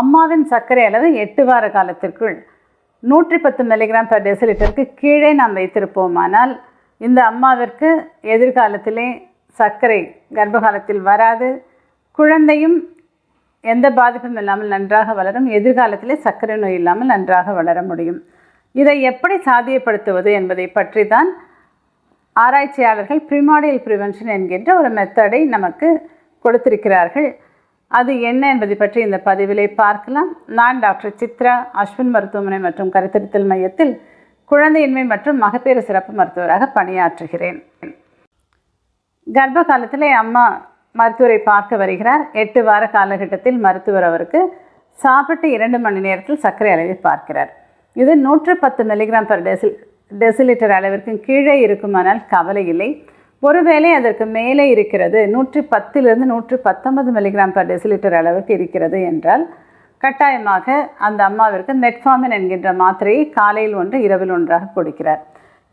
அம்மாவின் சர்க்கரை அளவு 8 வார காலத்திற்குள் 110 மில்லிகிராம் பர் டெசிலிட்டருக்கு கீழே நாம் வைத்திருப்போமானால் இந்த அம்மாவிற்கு எதிர்காலத்திலே சர்க்கரை கர்ப்பகாலத்தில் வராது, குழந்தையும் எந்த பாதிப்பும் இல்லாமல் நன்றாக வளரும், எதிர்காலத்திலே சர்க்கரை நோய் இல்லாமல் நன்றாக வளர முடியும். இதை எப்படி சாத்தியப்படுத்துவது என்பதை பற்றி தான் ஆராய்ச்சியாளர்கள் ப்ரிமார்டியல் ப்ரிவென்ஷன் என்கின்ற ஒரு மெத்தடை நமக்கு கொடுத்திருக்கிறார்கள். அது என்ன என்பதை பற்றி இந்த பதிவிலே பார்க்கலாம். நான் டாக்டர் சித்ரா, அஸ்வின் மருத்துவமனை மற்றும் கருத்தரித்தல் மையத்தில் குழந்தையின்மை மற்றும் மகப்பேறு சிறப்பு மருத்துவராக பணியாற்றுகிறேன். கர்ப்ப காலத்திலே அம்மா மருத்துவரை பார்க்க வருகிறார். 8 வார காலகட்டத்தில் மருத்துவர் அவருக்கு சாப்பிட்டு 2 மணி நேரத்தில் சர்க்கரை அளவை பார்க்கிறார். இது 110 மில்லிகிராம் பர் டெசிலிட்டர் அளவிற்கு கீழே இருக்குமானால் கவலை இல்லை. ஒருவேளை அதற்கு மேலே இருக்கிறது, 110லிருந்து 119 மில்லிகிராம் பர் டெசிலிட்டர் அளவுக்கு இருக்கிறது என்றால் கட்டாயமாக அந்த அம்மாவிற்கு மெட்ஃபார்மின் என்கின்ற மாத்திரையை காலையில் ஒன்று இரவில் ஒன்றாக கொடுக்கிறார்.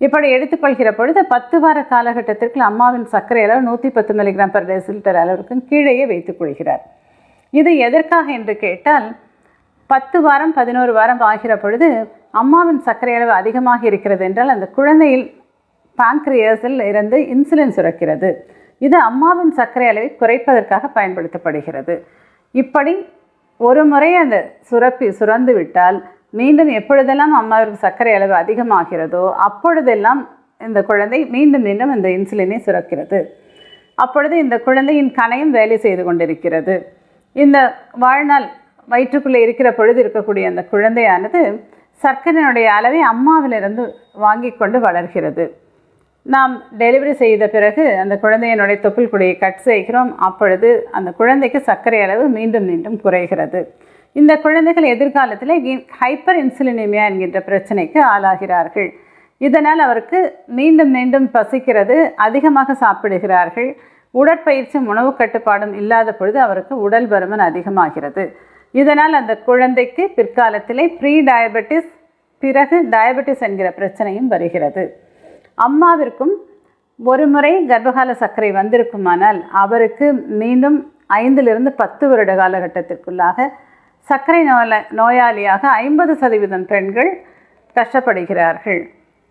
இப்படி எடுத்துக்கொள்கிற பொழுது 10 வார காலகட்டத்திற்கு அம்மாவின் சர்க்கரை அளவு 110 மில்லிகிராம் பர் டெசிலிட்டர் அளவிற்கு கீழேயே வைத்துக்கொள்கிறார். இது எதற்காக என்று கேட்டால் 10 வாரம் 11 வாரம் ஆகிற பொழுது அம்மாவின் சர்க்கரை அளவு அதிகமாக இருக்கிறது என்றால் அந்த குழந்தையில் பான்க்ரியஸில் இருந்து இன்சுலின் சுரக்கிறது. இது அம்மாவின் சர்க்கரை அளவை குறைப்பதற்காக பயன்படுத்தப்படுகிறது. இப்படி ஒரு முறை அந்த சுரந்து விட்டால் மீண்டும் எப்பொழுதெல்லாம் அம்மாவிற்கு சர்க்கரை அளவு அதிகமாகிறதோ அப்பொழுதெல்லாம் இந்த குழந்தை மீண்டும் மீண்டும் இந்த இன்சுலினை சுரக்கிறது. அப்பொழுது இந்த குழந்தையின் கணையும் வேலை செய்து கொண்டிருக்கிறது. இந்த வாழ்நாள் வயிற்றுக்குள்ளே இருக்கிற பொழுது இருக்கக்கூடிய அந்த குழந்தையானது சர்க்கரையினுடைய அளவை அம்மாவிலிருந்து வாங்கி கொண்டு வளர்கிறது. நாம் டெலிவரி செய்த பிறகு அந்த குழந்தையினுடைய தொப்புள் கொடியை கட் செய்கிறோம். அப்பொழுது அந்த குழந்தைக்கு சர்க்கரை அளவு மீண்டும் மீண்டும் குறைகிறது. இந்த குழந்தைகள் எதிர்காலத்தில் ஹைப்பர் இன்சுலினிமியா என்கின்ற பிரச்சனைக்கு ஆளாகிறார்கள். இதனால் அவருக்கு மீண்டும் மீண்டும் பசிக்கிறது, அதிகமாக சாப்பிடுகிறார்கள். உடற்பயிற்சி உணவு கட்டுப்பாடும் இல்லாத பொழுது அவருக்கு உடல் பருமன் அதிகமாகிறது. இதனால் அந்த குழந்தைக்கு பிற்காலத்திலே ப்ரீ டயபெட்டிஸ், பிறகு டயபெட்டிஸ் என்கிற பிரச்சனையும் வருகிறது. அம்மாவிற்கும் ஒரு முறை கர்ப்பகால சர்க்கரை வந்திருக்குமானால் அவருக்கு மீண்டும் 5லிருந்து 10 வருட காலகட்டத்திற்குள்ளாக சர்க்கரை நோயாளியாக 50% பெண்கள் கஷ்டப்படுகிறார்கள்.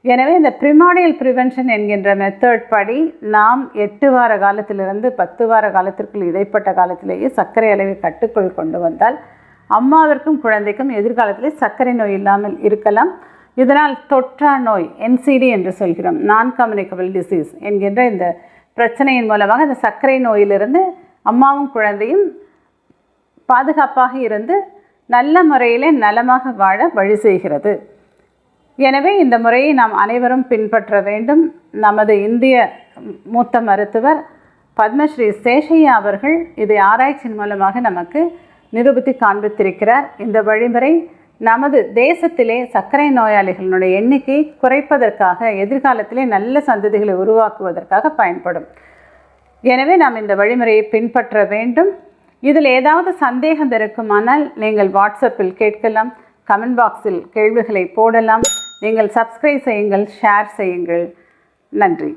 எனவே இந்த ப்ரிமார்டியல் ப்ரிவென்ஷன் என்கின்ற மெத்தட் படி நாம் 8 வார காலத்திலிருந்து 10 வார காலத்திற்குள் இடைப்பட்ட காலத்திலேயே சர்க்கரை அளவை கட்டுக்குள் கொண்டு வந்தால் அம்மாவிற்கும் குழந்தைக்கும் எதிர்காலத்திலே சர்க்கரை நோய் இல்லாமல் இருக்கலாம். இதனால் தொற்றா நோய், NCD என்று சொல்கிறோம், நான் கம்யூனிகபிள் டிசீஸ் என்கின்ற இந்த பிரச்சனையின் மூலமாக இந்த சர்க்கரை நோயிலிருந்து அம்மாவும் குழந்தையும் பாதுகாப்பாக இருந்து நல்ல முறையிலே நலமாக வாழ வழி செய்கிறது. எனவே இந்த முறையை நாம் அனைவரும் பின்பற்ற வேண்டும். நமது இந்திய மூத்த மருத்துவர் பத்மஸ்ரீ சேஷையா அவர்கள் இதை ஆராய்ச்சியின் மூலமாக நமக்கு நிரூபித்து காண்பித்திருக்கிறார். இந்த வழிமுறை நமது தேசத்திலே சர்க்கரை நோயாளிகளுடைய எண்ணிக்கையை குறைப்பதற்காக, எதிர்காலத்திலே நல்ல சந்ததிகளை உருவாக்குவதற்காக பயன்படும். எனவே நாம் இந்த வழிமுறையை பின்பற்ற வேண்டும். இதில் ஏதாவது சந்தேகம் இருக்குமானால் நீங்கள் வாட்ஸ்அப்பில் கேட்கலாம், கமெண்ட் பாக்ஸில் கேள்விகளை போடலாம். நீங்கள் சப்ஸ்கிரைப் செய்யுங்கள், ஷேர் செய்யுங்கள். நன்றி.